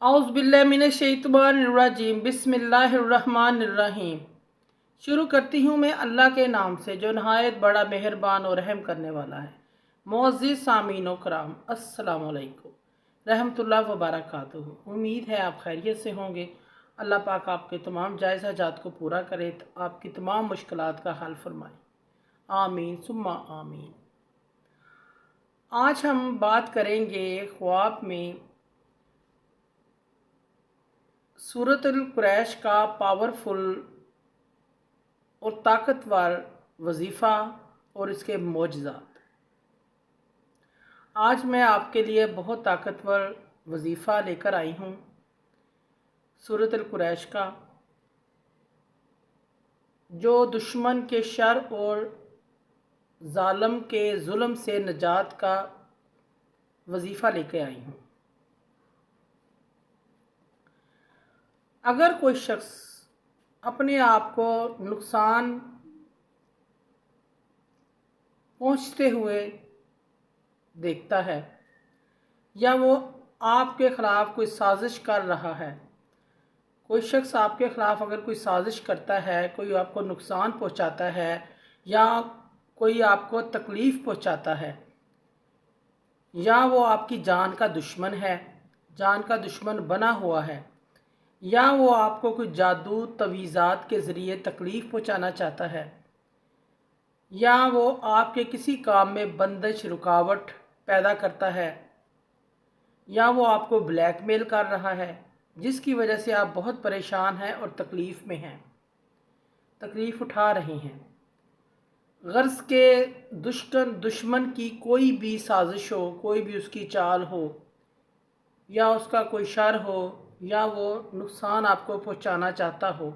औज़ुबिल्लाहिमिनश्शैतानिर्रजीम बिस्मिल्लाहिर्रहमानिर्रहीम। शुरू करती हूँ मैं अल्लाह के नाम से जो नहायत बड़ा मेहरबान और रहम करने वाला है। मुअज़्ज़िज़ सामीन व कराम, अस्सलामु अलैकुम रहमतुल्लाहि व बरकातुहू। उम्मीद है आप खैरियत से होंगे। अल्लाह पाक आपके तमाम जायज़ हाजात को पूरा करे, तो आपकी तमाम मुश्किलात का हल फरमाए। आमीन सुम्मा आमीन। आज हम बात करेंगे ख्वाब में सूरतुल कुरैश का पावरफुल और ताकतवर वजीफ़ा और इसके मोजज़ात। आज मैं आपके लिए बहुत ताकतवर वजीफ़ा लेकर आई हूँ सूरतुल कुरैश का, जो दुश्मन के शर और ज़ालिम के जुल्म से निजात का वजीफ़ा लेकर आई हूँ। अगर कोई शख्स अपने आप को नुकसान पहुँचते हुए देखता है या वो आपके ख़िलाफ़ कोई साजिश कर रहा है, कोई शख्स आपके ख़िलाफ़ अगर कोई साजिश करता है, कोई आपको नुकसान पहुँचाता है या कोई आपको तकलीफ़ पहुँचाता है, या वो आपकी जान का दुश्मन है, जान का दुश्मन बना हुआ है, या वो आपको कोई जादू तवीज़ात के ज़रिए तकलीफ़ पहुँचाना चाहता है, या वो आपके किसी काम में बंदिश रुकावट पैदा करता है, या वो आपको ब्लैकमेल कर रहा है, जिसकी वजह से आप बहुत परेशान हैं और तकलीफ़ में हैं, तकलीफ़ उठा रहे हैं। गर्ज़ के दुश्मन की कोई भी साजिश हो, कोई भी उसकी चाल हो, या उसका कोई शर हो, या वो नुकसान आपको पहुंचाना चाहता हो,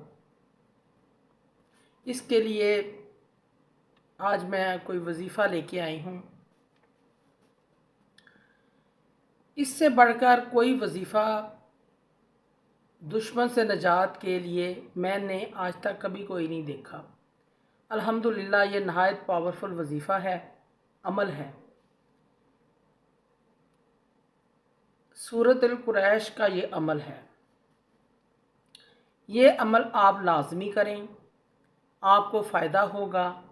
इसके लिए आज मैं कोई वजीफ़ा लेके आई हूँ। इससे बढ़कर कोई वजीफ़ा दुश्मन से निजात के लिए मैंने आज तक कभी कोई नहीं देखा। अल्हम्दुलिल्लाह ये नहायत पावरफुल वजीफ़ा है, अमल है। सूरतुल कुरैश का ये अमल है। ये अमल आप लाजमी करें, आपको फ़ायदा होगा।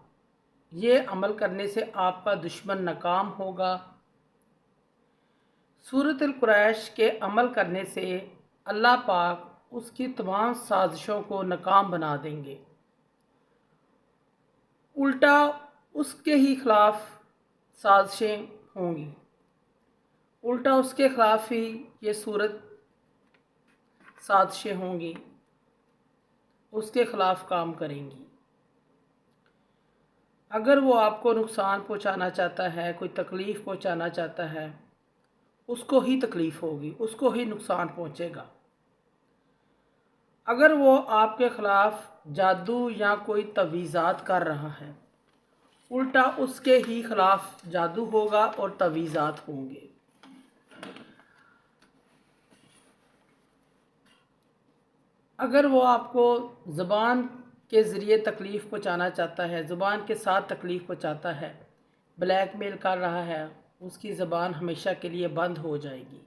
ये अमल करने से आपका दुश्मन नाकाम होगा। सूरतुल कुरैश के अमल करने से अल्लाह पाक उसकी तमाम साजिशों को नाकाम बना देंगे। उल्टा उसके ही ख़िलाफ़ साजिशें होंगी, उल्टा उसके ख़िलाफ़ ही ये सूरत साजिशें होंगी, उसके ख़िलाफ़ काम करेंगी। अगर वो आपको नुकसान पहुंचाना चाहता है, कोई तकलीफ़ पहुंचाना चाहता है, उसको ही तकलीफ़ होगी, उसको ही नुकसान पहुंचेगा। अगर वो आपके ख़िलाफ़ जादू या कोई तवीज़ात कर रहा है, उल्टा उसके ही ख़िलाफ़ जादू होगा और तवीज़ात होंगे। अगर वो आपको ज़बान के ज़रिए तकलीफ़ पहुंचाना चाहता है, ज़बान के साथ तकलीफ़ पहुंचाता है, ब्लैकमेल कर रहा है, उसकी ज़बान हमेशा के लिए बंद हो जाएगी।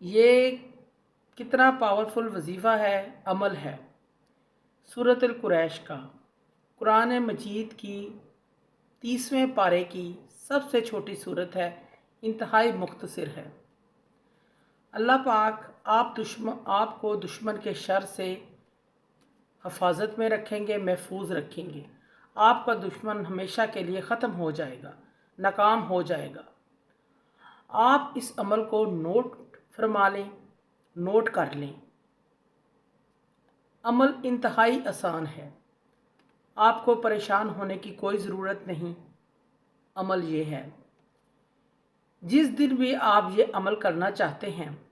ये कितना पावरफुल वजीफ़ा है, अमल है। सूरतुल कुरैश का कुरान मजीद की 30वें पारे की सबसे छोटी सूरत है, इंतहाई मुख्तसर है। अल्लाह पाक आपको दुश्मन के शर से हिफाजत में रखेंगे, महफूज रखेंगे। आपका दुश्मन हमेशा के लिए ख़त्म हो जाएगा, नाकाम हो जाएगा। आप इस अमल को नोट फरमा लें, नोट कर लें। अमल इंतहाई आसान है, आपको परेशान होने की कोई ज़रूरत नहीं। अमल ये है, जिस दिन भी आप ये अमल करना चाहते हैं,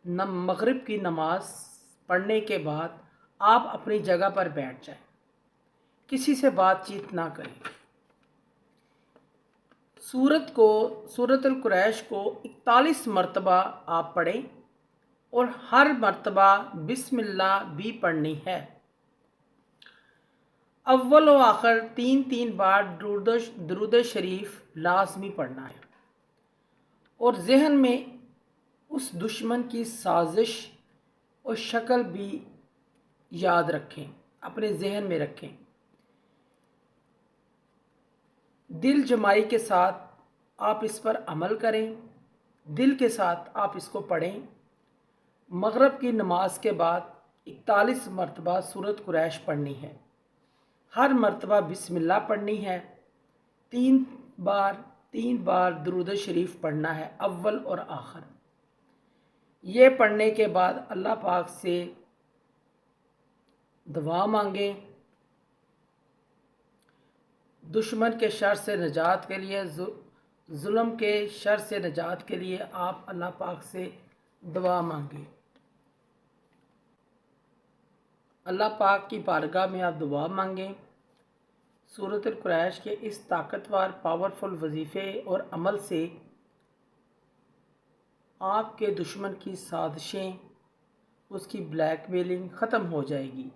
मगरिब की नमाज पढ़ने के बाद आप अपनी जगह पर बैठ जाएं, किसी से बातचीत ना करें। सूरतुल कुरैश को 41 मरतबा आप पढ़ें और हर मरतबा बिस्मिल्लाह भी पढ़नी है। अव्वल व आखिर 3-3 बार दुरूद शरीफ लाजमी पढ़ना है और जहन में उस दुश्मन की साजिश और शक्ल भी याद रखें, अपने जहन में रखें। दिल जमाई के साथ आप इस पर अमल करें, दिल के साथ आप इसको पढ़ें। मगरिब की नमाज के बाद 41 मरतबा सूरत कुरैश पढ़नी है। हर मरतबा बिस्मिल्लाह पढ़नी है। 3 बार दुरूद शरीफ पढ़ना है, अव्वल और आखिर। ये पढ़ने के बाद अल्लाह पाक से दुआ मांगें। दुश्मन के शर से निजात के लिए, जुल्म के शर से निजात के लिए आप अल्लाह पाक से दुआ मांगें। अल्लाह पाक की बारगाह में आप दुआ मांगें। सूरत कुरैश के इस ताकतवर पावरफुल वजीफ़े और अमल से आपके दुश्मन की साजिशें, उसकी ब्लैकमेलिंग ख़त्म हो जाएगी।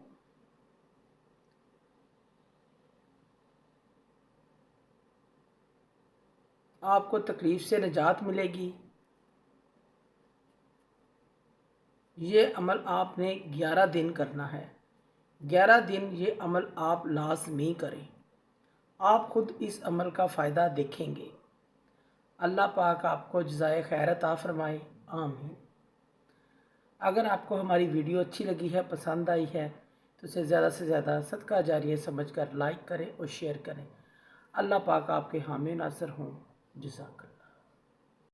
आपको तकलीफ़ से निजात मिलेगी। ये अमल आपने 11 दिन करना है। 11 दिन ये अमल आप लाज़मी करें। आप ख़ुद इस अमल का फ़ायदा देखेंगे। अल्लाह पाक आपको जज़ाए खैर अता फ़रमाए, आमीन। अगर आपको हमारी वीडियो अच्छी लगी है, पसंद आई है, तो उसे ज़्यादा से ज़्यादा सदका जारिया समझकर लाइक करें और शेयर करें। अल्लाह पाक आपके हामी नासर हों। जज़ाकल्लाह।